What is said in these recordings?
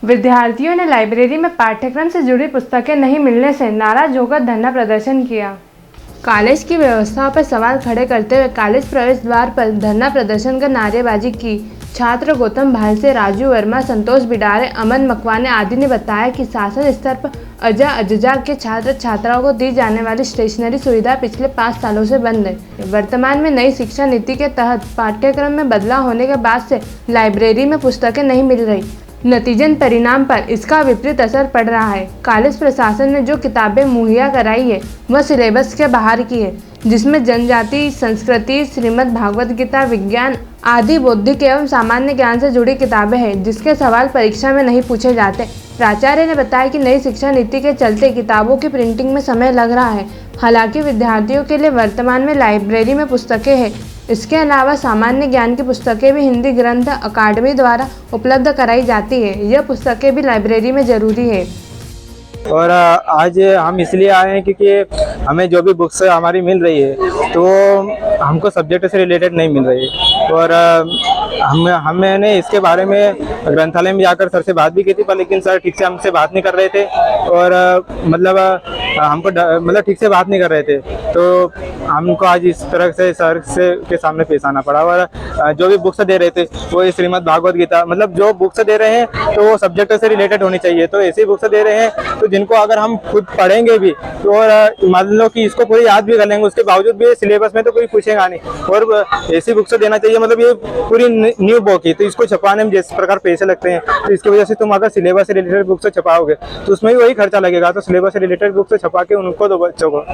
विद्यार्थियों ने लाइब्रेरी में पाठ्यक्रम से जुड़ी पुस्तकें नहीं मिलने से नाराज होकर धरना प्रदर्शन किया। कॉलेज की व्यवस्था पर सवाल खड़े करते हुए कॉलेज प्रवेश द्वार पर धरना प्रदर्शन कर नारेबाजी की। छात्र गौतम भालसे, राजू वर्मा, संतोष बिडारे, अमन मकवाने आदि ने बताया कि शासन स्तर पर अजजा के छात्र छात्राओं को दी जाने वाली स्टेशनरी सुविधा पिछले 5 सालों से बंद है। वर्तमान में नई शिक्षा नीति के तहत पाठ्यक्रम में बदलाव होने के बाद से लाइब्रेरी में पुस्तकें नहीं मिल रही। नतीजन परिणाम पर इसका विपरीत असर पड़ रहा है। कॉलेज प्रशासन ने जो किताबें मुहैया कराई है वह सिलेबस के बाहर की है, जिसमें जनजाति, संस्कृति, श्रीमद् भागवत गीता, विज्ञान आदि बौद्धिक एवं सामान्य ज्ञान से जुड़ी किताबें हैं, जिसके सवाल परीक्षा में नहीं पूछे जाते। प्राचार्य ने बताया कि नई शिक्षा नीति के चलते किताबों की प्रिंटिंग में समय लग रहा है। हालांकि विद्यार्थियों के लिए वर्तमान में लाइब्रेरी में पुस्तकें हैं। इसके अलावा सामान्य ज्ञान की पुस्तकें भी हिंदी ग्रंथ अकादमी द्वारा उपलब्ध कराई जाती है। यह पुस्तकें भी लाइब्रेरी में जरूरी है। और आज हम इसलिए आए हैं क्योंकि हमें जो भी बुक्स हमारी मिल रही है तो हमको सब्जेक्ट से रिलेटेड नहीं मिल रही है। और हमने इसके बारे में ग्रंथालय में जाकर सर से बात भी की थी, पर लेकिन सर ठीक से हमसे बात नहीं कर रहे थे और हमको ठीक से बात नहीं कर रहे थे। तो हमको आज इस तरह से सर से के सामने पेश आना पड़ा। और जो भी बुक्स दे रहे थे वो श्रीमद् भागवत गीता, मतलब जो बुक्स दे रहे हैं तो वो सब्जेक्ट से रिलेटेड होनी चाहिए। तो ऐसी बुक्स दे रहे हैं तो जिनको अगर हम खुद पढ़ेंगे भी तो और मान लो कि इसको पूरी याद भी कर लेंगे, उसके बावजूद भी सिलेबस में तो कोई पूछेगा नहीं। और ऐसी बुक्स देना चाहिए, मतलब ये पूरी न्यू बुक है तो इसको छपाने में जिस प्रकार पैसे लगते हैं तो इसकी वजह से तुम अगर सिलेबस से रिलेटेड बुक्स छपाओगे तो उसमें भी वही खर्चा लगेगा। तो सिलेबस से रिलेटेड बुक्स छपा के उनको दो बच्चों को।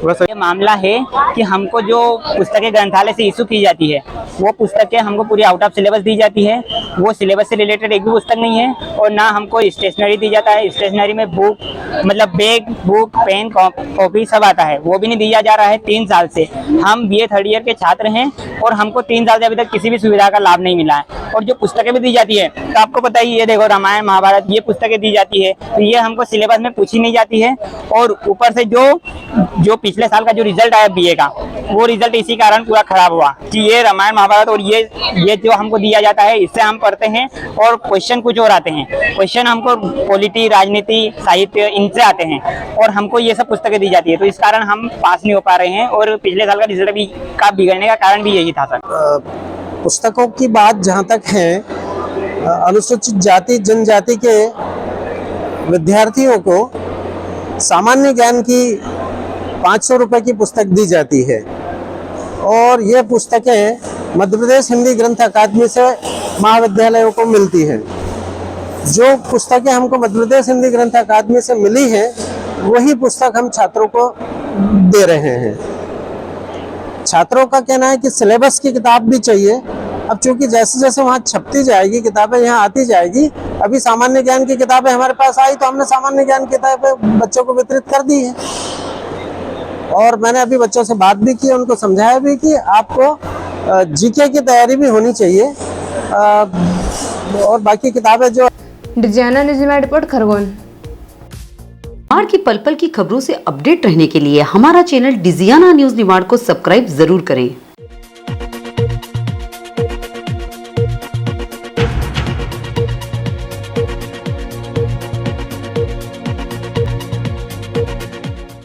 ये मामला है कि हमको जो पुस्तकें ग्रंथालय से इशू की जाती है वो पुस्तकें हमको पूरी आउट ऑफ सिलेबस दी जाती है। वो सिलेबस से रिलेटेड एक भी पुस्तक नहीं है। और ना हमको स्टेशनरी दी जाता है। स्टेशनरी में बुक मतलब बैग, बुक, पेन, कॉपी सब आता है, वो भी नहीं दिया जा रहा है 3 साल से। हम BA 3rd ईयर के छात्र हैं और हमको 3 साल से अभी तक किसी भी सुविधा का लाभ नहीं मिला है। और जो पुस्तकें भी दी जाती है तो आपको पता ही, ये देखो रामायण महाभारत, ये पुस्तकें दी जाती है तो ये हमको सिलेबस में पूछी नहीं जाती है। और ऊपर से जो पिछले साल का जो रिजल्ट आया BA का, वो रिजल्ट इसी कारण पूरा खराब हुआ कि ये रामायण महाभारत और ये जो हमको दिया जाता है इससे हम पढ़ते हैं और क्वेश्चन कुछ और आते हैं। क्वेश्चन हमको पॉलिटी, राजनीति, साहित्य इनसे आते हैं और हमको ये सब पुस्तकें दी जाती है। तो इस कारण हम पास नहीं हो पा रहे हैं और पिछले साल का रिजल्ट भी का बिगड़ने का कारण भी यही था सर। पुस्तकों की बात जहाँ तक है, अनुसूचित जाति जनजाति के विद्यार्थियों को सामान्य ज्ञान की 500 रुपये की पुस्तक दी जाती है और ये पुस्तकें मध्य प्रदेश हिंदी ग्रंथ अकादमी से महाविद्यालयों को मिलती हैं। जो पुस्तकें हमको मध्य प्रदेश हिंदी ग्रंथ अकादमी से मिली हैं वही पुस्तक हम छात्रों को दे रहे हैं। छात्रों का कहना है कि सिलेबस की किताब भी चाहिए। अब चूंकि जैसे जैसे वहाँ छपती जाएगी किताबें, यहाँ आती जाएगी। अभी सामान्य ज्ञान की किताबें हमारे पास आई तो हमने सामान्य ज्ञान की किताबें बच्चों को वितरित कर दी है। और मैंने अभी बच्चों से बात भी की, उनको समझाया भी कि आपको GK की तैयारी भी होनी चाहिए और बाकी किताबें जो। डिजाना न्यूज़ रिपोर्ट, खरगोन। निमाड़ की पल पल की खबरों से अपडेट रहने के लिए हमारा चैनल डिजियाना न्यूज़ निमाड़ को सब्सक्राइब जरूर करें।